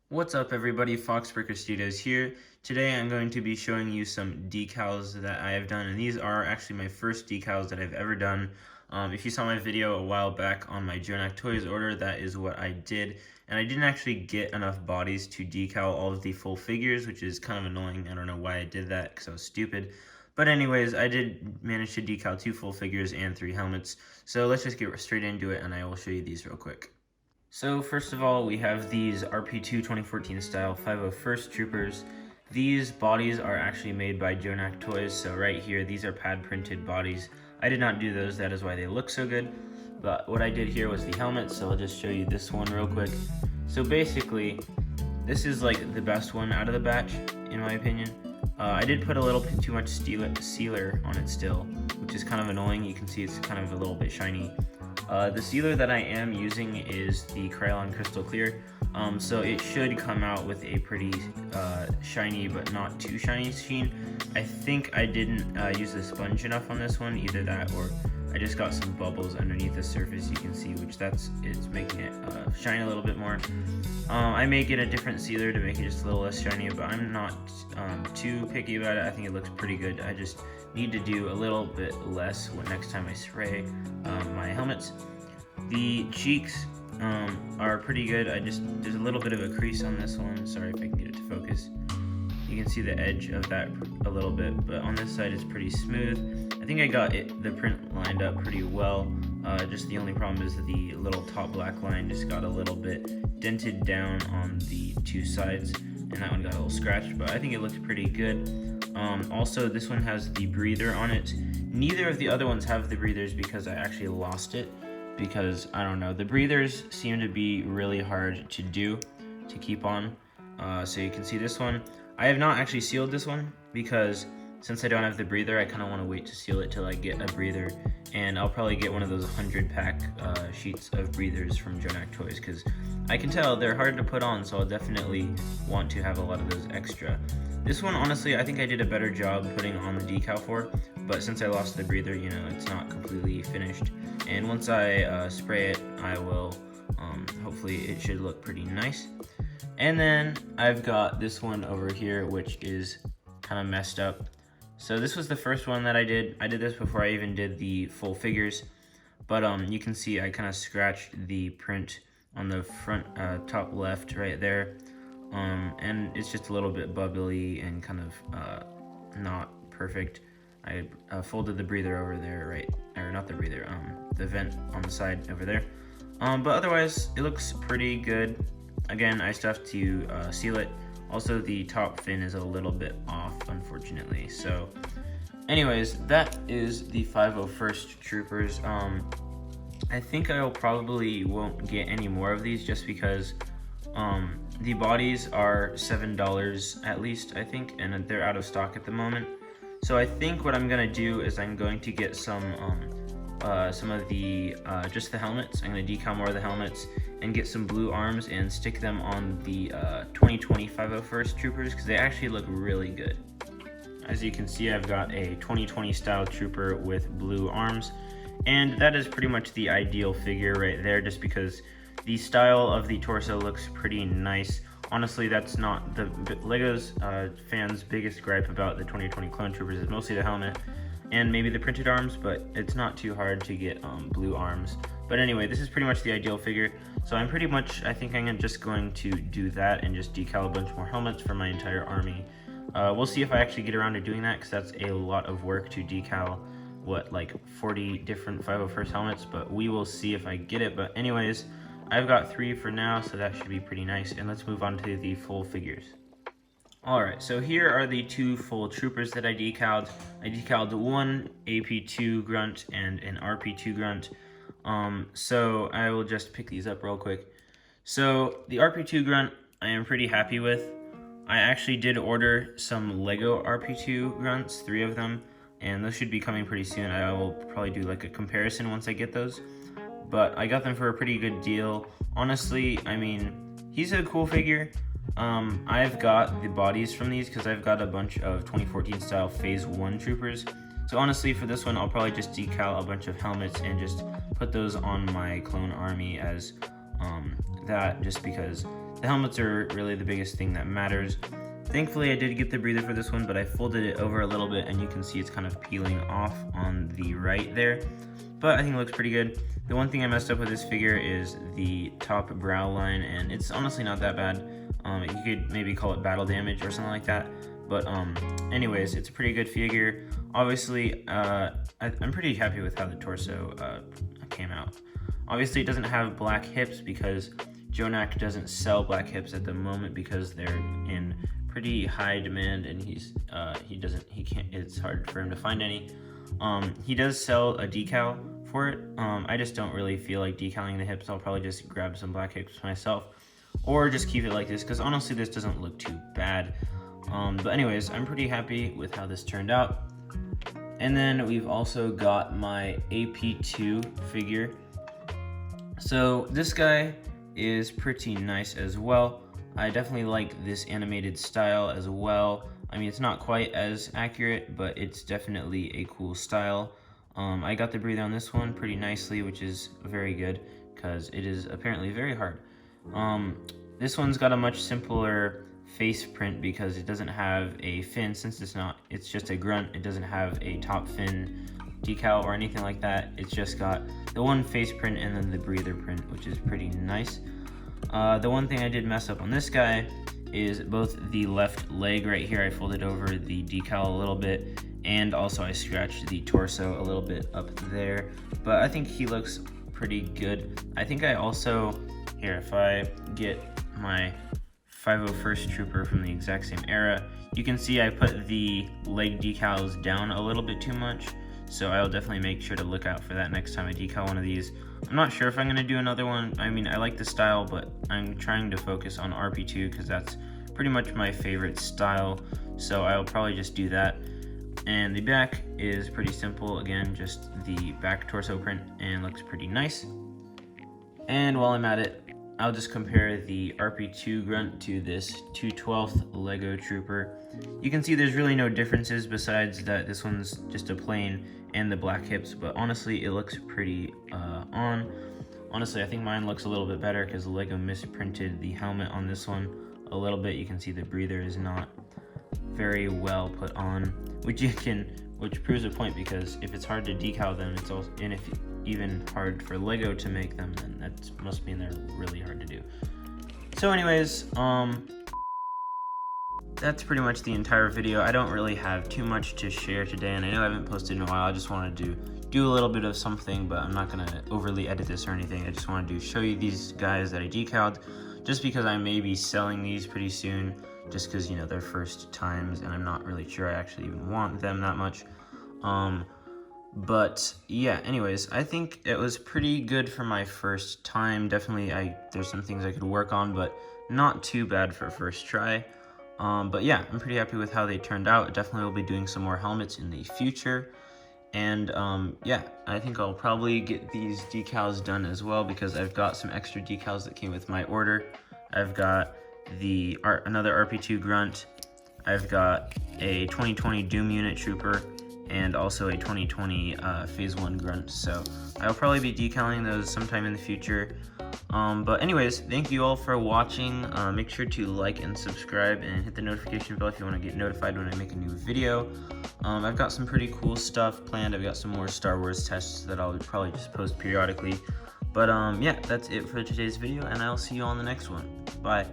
What's up everybody, Foxbreaker Studios here. Today I'm going to be showing you some decals that I have done, and these are actually my first decals that I've ever done. If you saw my video a while back on my Jonak Toys order, that is what I did. And I didn't actually get enough bodies to decal all of the full figures, which is kind of annoying. I don't know why I did that, because I was stupid. But anyways, I did manage to decal 2 full figures and 3 helmets. So let's just get straight into it, and I will show you these real quick. So first of all, we have these RP2 2014 style 501st Troopers. These bodies are actually made by Jonak Toys, so right here, these are pad printed bodies. I did not do those, that is why they look so good. But what I did here was the helmet, so I'll just show you this one real quick. So basically, this is like the best one out of the batch, in my opinion. I did put a little bit too much sealer on it still, which is kind of annoying. You can see it's kind of a little bit shiny. The sealer that I am using is the Krylon Crystal Clear, so it should come out with a pretty shiny but not too shiny sheen. I think I didn't use the sponge enough on this one, either that or I just got some bubbles underneath the surface, you can see, which it's making it shine a little bit more. I may get a different sealer to make it just a little less shiny, but I'm not too picky about it. I think it looks pretty good. I just need to do a little bit less next time I spray my helmets. The cheeks are pretty good. There's a little bit of a crease on this one. Sorry if I can get it to focus. You can see the edge of that a little bit, but on this side it's pretty smooth. I think I got the print lined up pretty well. Just the only problem is that the little top black line just got a little bit dented down on the two sides, and that one got a little scratched, but I think it looks pretty good. Also, this one has the breather on it. Neither of the other ones have the breathers because I actually lost it, because I don't know, the breathers seem to be really hard to keep on. So you can see this one. I have not actually sealed this one because since I don't have the breather, I kind of want to wait to seal it till I get a breather, and I'll probably get one of those 100-pack sheets of breathers from Jonak Toys, because I can tell they're hard to put on, so I'll definitely want to have a lot of those extra. This one, honestly, I think I did a better job putting on the decal for, but since I lost the breather, you know, it's not completely finished. And once I spray it, I will, hopefully it should look pretty nice. And then I've got this one over here, which is kind of messed up. So this was the first one that I did. I did this before I even did the full figures, but you can see I kind of scratched the print on the front top left right there, and it's just a little bit bubbly and kind of not perfect. I folded the breather over there, right, or not the breather, the vent on the side over there, but otherwise it looks pretty good. Again, I still have to seal it. Also, the top fin is a little bit off, unfortunately. So anyways, that is the 501st Troopers. I think I probably won't get any more of these just because the bodies are $7 at least, I think, and they're out of stock at the moment. So I think what I'm gonna do is I'm going to get some of the just the helmets. I'm going to decal more of the helmets and get some blue arms and stick them on the 2020 501st Troopers, because they actually look really good. As you can see, I've got a 2020 style trooper with blue arms, and that is pretty much the ideal figure right there, just because the style of the torso looks pretty nice. Honestly, that's not the LEGO's fans' biggest gripe about the 2020 clone troopers, is mostly the helmet and maybe the printed arms, but it's not too hard to get blue arms. But anyway, this is pretty much the ideal figure, so I think I'm just going to do that and just decal a bunch more helmets for my entire army. We'll see if I actually get around to doing that, because that's a lot of work to decal, like 40 different 501st helmets, but we will see if I get it. But anyways, I've got 3 for now, so that should be pretty nice, and let's move on to the full figures. Alright, so here are the 2 full troopers that I decaled. I decaled one AP2 grunt and an RP2 grunt. So I will just pick these up real quick. So the RP2 grunt I am pretty happy with. I actually did order some LEGO RP2 grunts, 3 of them, and those should be coming pretty soon. I will probably do like a comparison once I get those. But I got them for a pretty good deal. Honestly, I mean, he's a cool figure. I've got the bodies from these because I've got a bunch of 2014 style phase 1 troopers. So honestly, for this one, I'll probably just decal a bunch of helmets and just put those on my clone army as that, just because the helmets are really the biggest thing that matters. Thankfully, I did get the breather for this one, but I folded it over a little bit, and you can see it's kind of peeling off on the right there. But I think it looks pretty good. The one thing I messed up with this figure is the top brow line, and it's honestly not that bad. You could maybe call it battle damage or something like that. But anyways, it's a pretty good figure. Obviously, I'm pretty happy with how the torso came out. Obviously, it doesn't have black hips because Jonak doesn't sell black hips at the moment because they're in pretty high demand, and it's hard for him to find any. He does sell a decal for it. I just don't really feel like decaling the hips. I'll probably just grab some black hips myself, or just keep it like this, because honestly this doesn't look too bad. But anyways, I'm pretty happy with how this turned out. And then we've also got my AP2 figure. So this guy is pretty nice as well. I definitely like this animated style as well. I mean, it's not quite as accurate, but it's definitely a cool style. I got the breather on this one pretty nicely, which is very good because it is apparently very hard. This one's got a much simpler face print because it doesn't have a fin. Since it's just a grunt, it doesn't have a top fin decal or anything like that. It's just got the one face print and then the breather print, which is pretty nice. The one thing I did mess up on this guy is both the left leg right here. I folded over the decal a little bit, and also I scratched the torso a little bit up there, but I think he looks pretty good. I think I also, here, if I get my 501st Trooper from the exact same era, you can see I put the leg decals down a little bit too much, so I'll definitely make sure to look out for that next time I decal one of these. I'm not sure if I'm going to do another one. I mean, I like the style, but I'm trying to focus on RP2 because that's pretty much my favorite style, so I'll probably just do that. And the back is pretty simple, again, just the back torso print, and looks pretty nice. And while I'm at it, I'll just compare the RP2 grunt to this 2/12 Lego Trooper. You can see there's really no differences besides that this one's just a plain and the black hips, but honestly it looks pretty on. Honestly, I think mine looks a little bit better because Lego misprinted the helmet on this one a little bit. You can see the breather is not very well put on, which proves a point, because if it's hard to decal them, it's also, and if even hard for Lego to make them, then that must mean they're really hard to do. So anyways, that's pretty much the entire video. I don't really have too much to share today, and I know I haven't posted in a while. I just wanted to do a little bit of something, but I'm not gonna overly edit this or anything. I just wanted to show you these guys that I decaled, just because I may be selling these pretty soon, just because, you know, they're first times, and I'm not really sure I actually even want them that much. But yeah, anyways, I think it was pretty good for my first time. Definitely, there's some things I could work on, but not too bad for first try. But yeah, I'm pretty happy with how they turned out. Definitely will be doing some more helmets in the future. And yeah, I think I'll probably get these decals done as well, because I've got some extra decals that came with my order. I've got another RP2 grunt. I've got a 2020 Doom Unit Trooper, and also a 2020 Phase 1 grunt. So I'll probably be decaling those sometime in the future. But anyways, thank you all for watching. Make sure to like and subscribe and hit the notification bell if you want to get notified when I make a new video. I've got some pretty cool stuff planned. I've got some more Star Wars tests that I'll probably just post periodically. But yeah, that's it for today's video, and I'll see you on the next one. Bye.